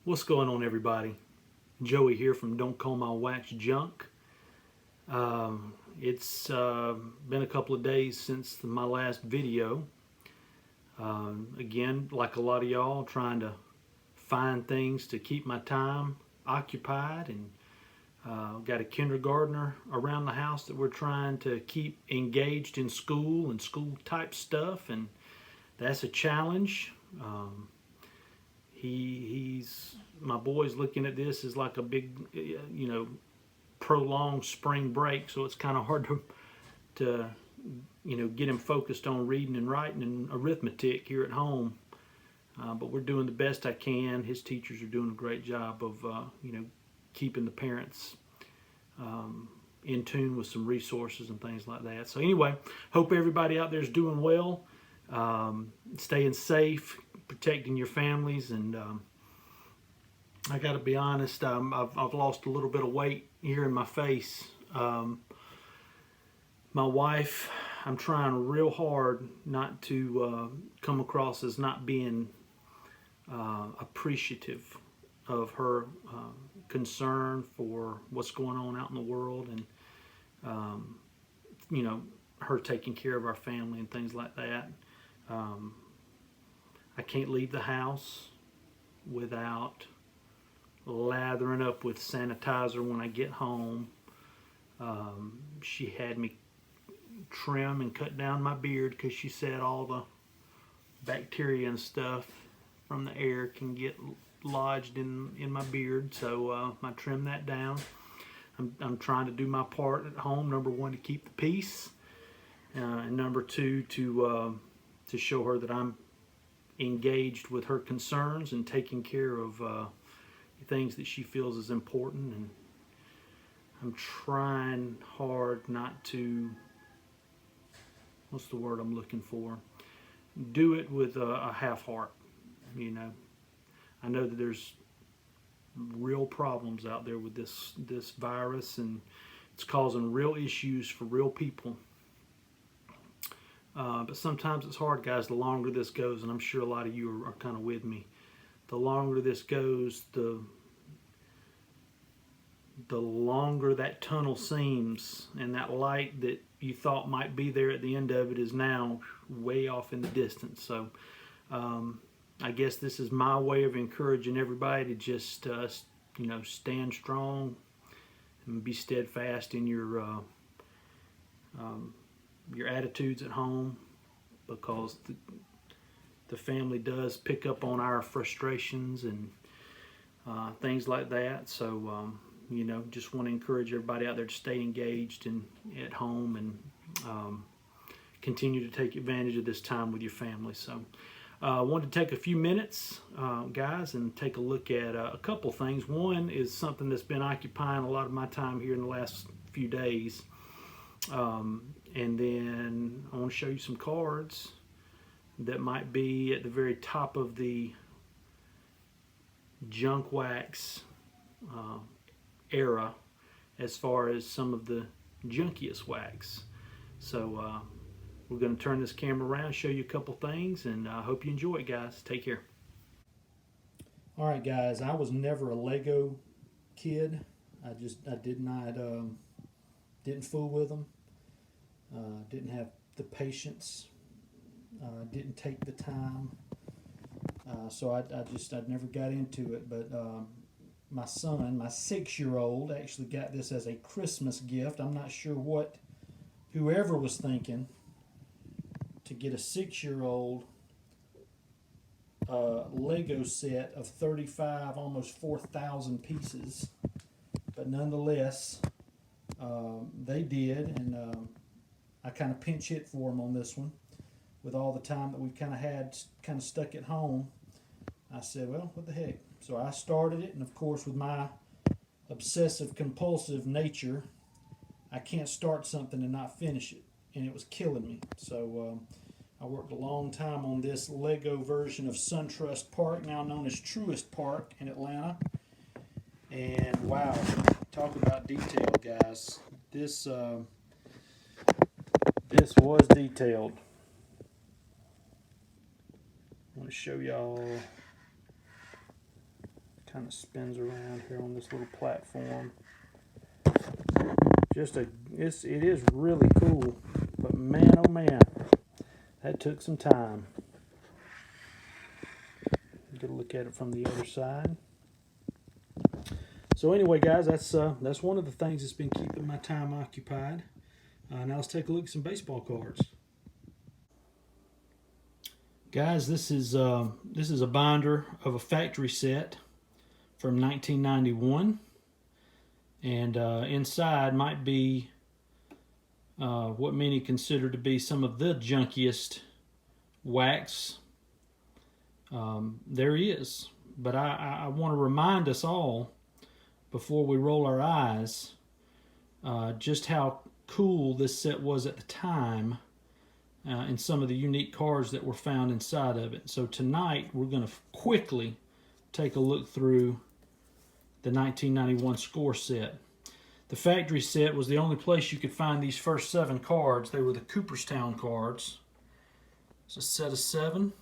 What's going on, everybody? Joey here from Don't Call My Wax Junk. It's been a couple of days since my last video. Again, like a lot of y'all, trying to find things to keep my time occupied, and got a kindergartner around the house that we're trying to keep engaged in school and school type stuff, and that's a challenge. He's my boy's looking at this as like a big, prolonged spring break, so it's kind of hard to get him focused on reading and writing and arithmetic here at home. But we're doing the best I can. His teachers are doing a great job of keeping the parents in tune with some resources and things like that. So anyway, hope everybody out there is doing well, staying safe, protecting your families, and I got to be honest, I've lost a little bit of weight here in my face. My wife, I'm trying real hard not to come across as not being appreciative of her concern for what's going on out in the world, and her taking care of our family and things like that. I can't leave the house without lathering up with sanitizer when I get home. She had me trim and cut down my beard because she said all the bacteria and stuff from the air can get lodged in my beard, so I trimmed that down. I'm trying to do my part at home. Number one, to keep the peace, and number two, to show her that I'm engaged with her concerns and taking care of things that she feels is important. And I'm trying hard not to, what's the word I'm looking for, do it with a half heart. I know that there's real problems out there with this virus, and it's causing real issues for real people. But sometimes it's hard, guys. The longer this goes, and I'm sure a lot of you are kind of with me, the longer this goes, the longer that tunnel seems, and that light that you thought might be there at the end of it is now way off in the distance. So I guess this is my way of encouraging everybody to just stand strong and be steadfast in your attitudes at home, because the family does pick up on our frustrations and things like that. So just want to encourage everybody out there to stay engaged and at home, and continue to take advantage of this time with your family. So I wanted to take a few minutes, guys, and take a look at a couple things. One is something that's been occupying a lot of my time here in the last few days. And then I want to show you some cards that might be at the very top of the junk wax era, as far as some of the junkiest wax. So we're going to turn this camera around, show you a couple things, and I hope you enjoy it, guys. Take care. All right, guys, I was never a Lego kid. I did not didn't fool with them. Didn't have the patience. Didn't take the time. So I never got into it. But my son, my 6-year-old, actually got this as a Christmas gift. I'm not sure what whoever was thinking to get a 6-year-old Lego set of 35, almost 4,000 pieces. But nonetheless, they did, and I kind of pinch hit for them on this one. With all the time that we've kind of had kind of stuck at home, I said, well, what the heck. So I started it, and of course with my obsessive compulsive nature, I can't start something and not finish it, and it was killing me. So I worked a long time on this Lego version of SunTrust Park, now known as Truist Park in Atlanta. And wow, talk about detail, guys. This was detailed. I want to show y'all Kind of spins around here on this little platform. It is really cool, but man, oh man, that took some time. Get a look at it from the other side. So anyway, guys, that's one of the things that's been keeping my time occupied. Now let's take a look at some baseball cards. Guys, this is a binder of a factory set from 1991, and inside might be what many consider to be some of the junkiest wax there is. But I want to remind us all, before we roll our eyes, just how cool this set was at the time, and some of the unique cards that were found inside of it. So tonight we're going to quickly take a look through the 1991 score set. The factory set was the only place you could find these first 7 cards. They were the Cooperstown cards. It's a set of 7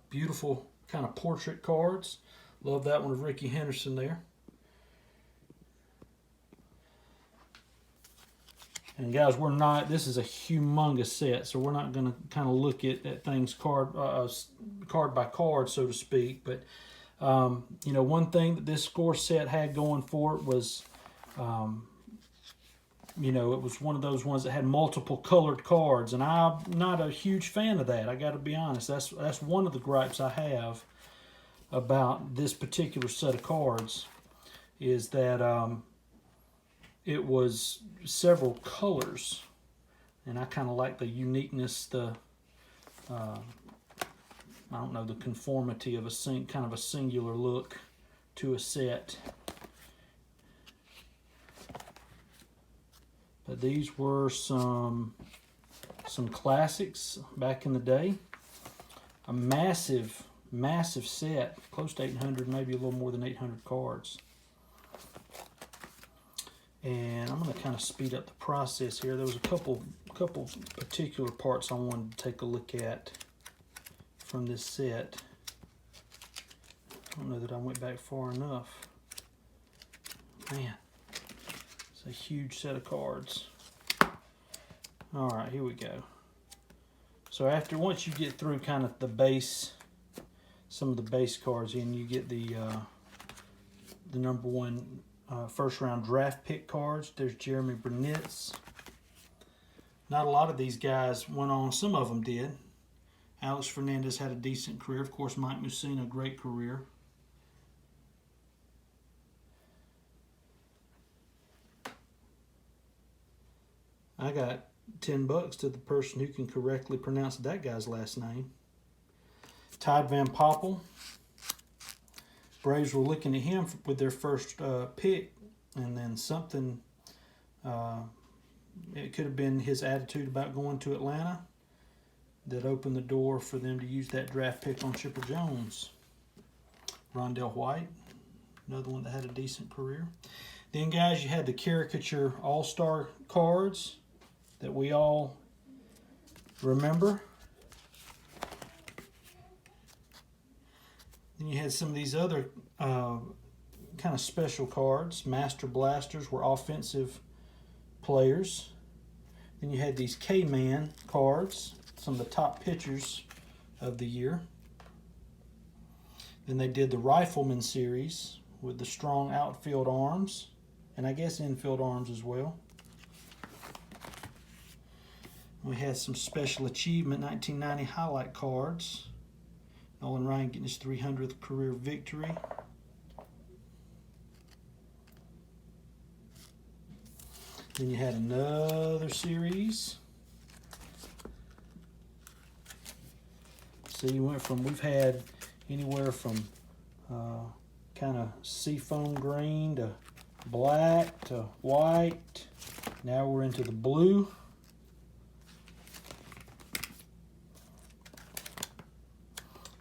beautiful kind of portrait cards. Love that one of Ricky Henderson there. And guys, this is a humongous set, so we're not going to kind of look at things card by card, so to speak. But, you know, one thing that this score set had going for it was, you know, it was one of those ones that had multiple colored cards, and I'm not a huge fan of that. I got to be honest. That's one of the gripes I have about this particular set of cards, is that it was several colors, and I kind of like the uniqueness, the I don't know, the conformity of kind of a singular look to a set. But these were some classics back in the day. A massive set, close to 800, maybe a little more than 800 cards. And I'm going to kind of speed up the process here. There was a couple particular parts I wanted to take a look at from this set. I don't know that I went back far enough. Man, it's a huge set of cards. All right, here we go. So once you get through kind of the base, some of the base cards in, you get the number 1 first round draft pick cards. There's Jeremy Burnett's. Not a lot of these guys went on. Some of them did. Alex Fernandez had a decent career. Of course, Mike Mussina, a great career. I got $10 to the person who can correctly pronounce that guy's last name. Todd Van Poppel. Braves were looking at him with their first pick, and then something, it could have been his attitude about going to Atlanta that opened the door for them to use that draft pick on Chipper Jones. Rondell White, another one that had a decent career. Then, guys, you had the caricature all-star cards that we all remember. Then you had some of these other kind of special cards. Master Blasters were offensive players. Then you had these K-Man cards, some of the top pitchers of the year. Then they did the Rifleman series with the strong outfield arms, and I guess infield arms as well. We had some special achievement 1990 highlight cards. Nolan Ryan getting his 300th career victory. Then you had another series. So you went from, we've had anywhere from kind of seafoam green to black to white. Now we're into the blue.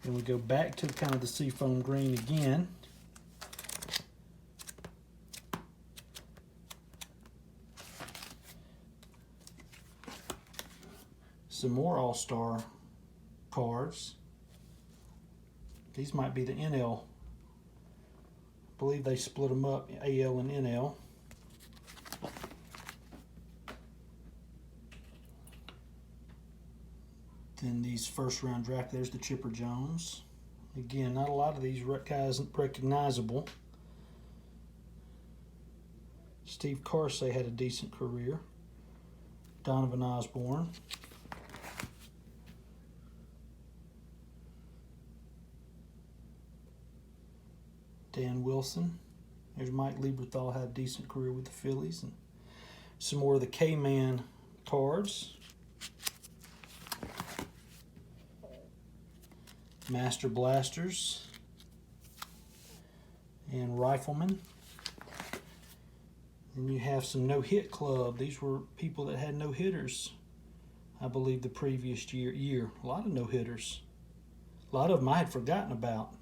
Then we go back to kind of the seafoam green again. Some more all-star cards. These might be the NL believe they split them up, AL and NL. Then these first round draft, there's the Chipper Jones. Again, not a lot of these guys recognizable. Steve Carsey had a decent career. Donovan Osborne. Dan Wilson. There's Mike Lieberthal, had a decent career with the Phillies. And some more of the K-Man cards. Master Blasters. And Rifleman. And you have some no-hit club. These were people that had no-hitters, I believe, the previous year. A lot of no-hitters. A lot of them I had forgotten about.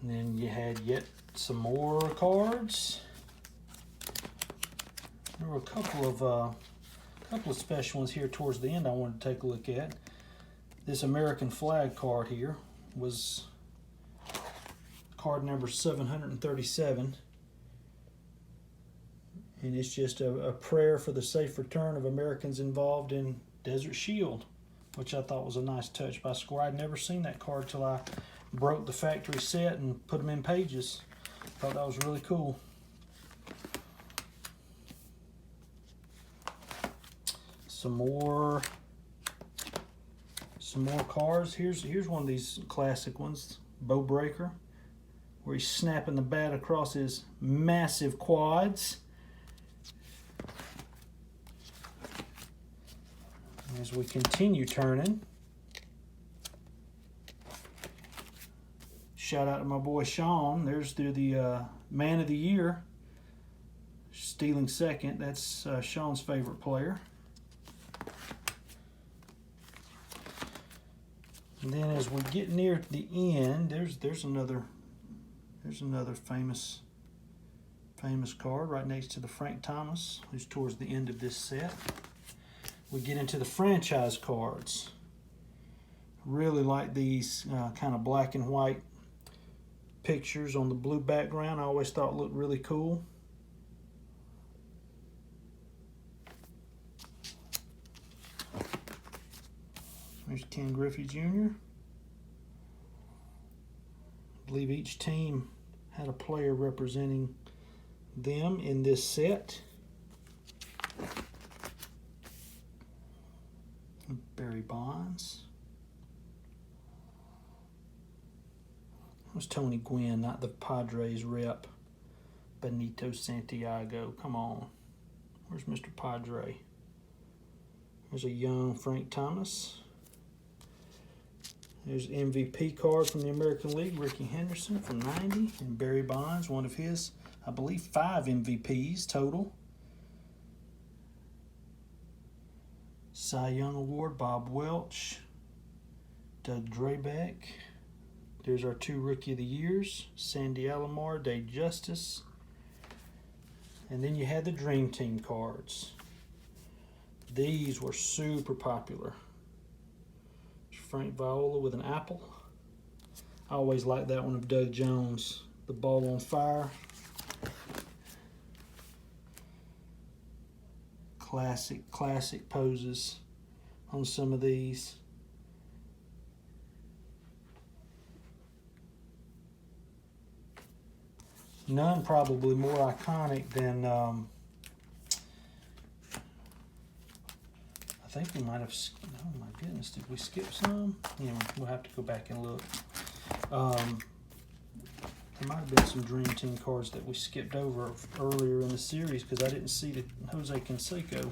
And then you had yet some more cards. There were a couple of special ones here towards the end I wanted to take a look at. This American flag card here was card number 737. And it's just a prayer for the safe return of Americans involved in Desert Shield, which I thought was a nice touch by Square. I'd never seen that card till I broke the factory set and put them in pages. Thought that was really cool. Some more cards. Here's one of these classic ones, Bo Breaker, where he's snapping the bat across his massive quads. As we continue turning, shout out to my boy Sean. There's the Man of the Year, stealing second. That's Sean's favorite player. And then as we get near the end, there's another famous card right next to the Frank Thomas, who's towards the end of this set. We get into the franchise cards. Really like these kind of black and white pictures on the blue background. I always thought it looked really cool. There's Ken Griffey Jr. I believe each team had a player representing them in this set. Barry Bonds. That was Tony Gwynn, not the Padres rep. Benito Santiago. Come on. Where's Mr. Padre? There's a young Frank Thomas. There's MVP card from the American League, Ricky Henderson from 90. And Barry Bonds, one of his, I believe, 5 MVPs total. Cy Young Award, Bob Welch, Doug Drabeck. There's our 2 Rookie of the Years, Sandy Alomar, Dave Justice. And then you had the Dream Team cards. These were super popular. Frank Viola with an apple. I always liked that one of Doug Jones, the ball on fire. Classic poses on some of these. None probably more iconic than I think we might have. Oh my goodness, did we skip some? Yeah, we'll have to go back and look. There might have been some Dream Team cards that we skipped over earlier in the series because I didn't see the Jose Canseco.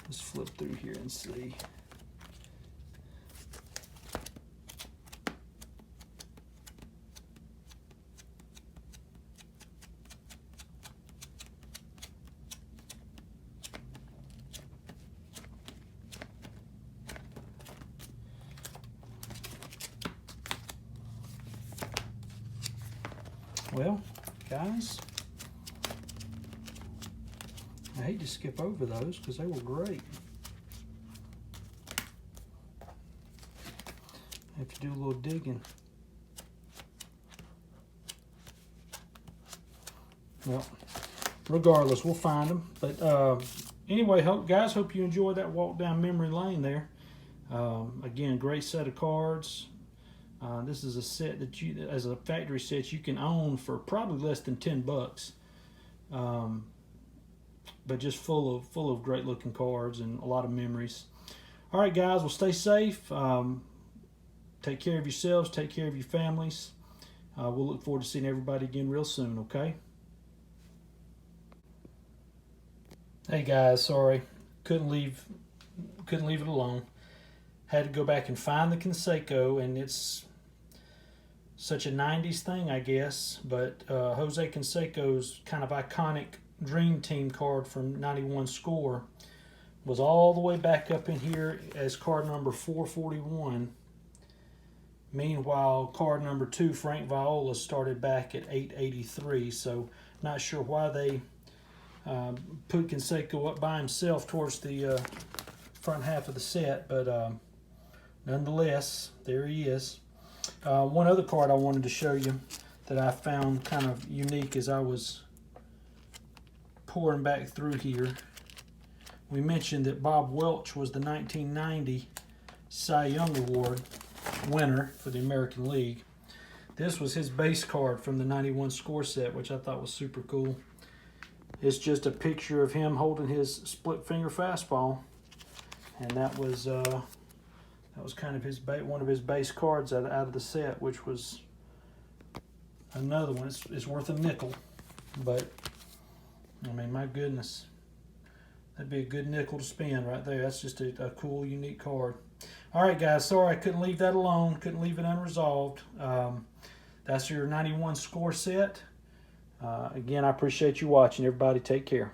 Let's flip through here and see. Well, guys, I hate to skip over those because they were great. I have to do a little digging. Well, regardless, we'll find them. But anyway, hope you enjoyed that walk down memory lane there. Again, great set of cards. This is a set that you, as a factory set, you can own for probably less than $10. But just full of great looking cards and a lot of memories. All right, guys, well, stay safe. Take care of yourselves. Take care of your families. We'll look forward to seeing everybody again real soon. Okay. Hey guys, sorry, couldn't leave it alone. Had to go back and find the Canseco, and it's such a 90s thing, I guess. But Jose Canseco's kind of iconic Dream Team card from 91 score was all the way back up in here as card number 441. Meanwhile, card number 2, Frank Viola, started back at 883. So not sure why they put Canseco up by himself towards the front half of the set, but nonetheless, there he is. One other card I wanted to show you that I found kind of unique as I was pouring back through here. We mentioned that Bob Welch was the 1990 Cy Young Award winner for the American League. This was his base card from the 91 score set, which I thought was super cool. It's just a picture of him holding his split finger fastball, and that was kind of his one of his base cards out of the set, which was another one. It's worth a nickel, but I mean, my goodness, that'd be a good nickel to spend right there. That's just a cool, unique card. All right, guys, sorry I couldn't leave that alone. Couldn't leave it unresolved. That's your 91 score set. Again, I appreciate you watching. Everybody take care.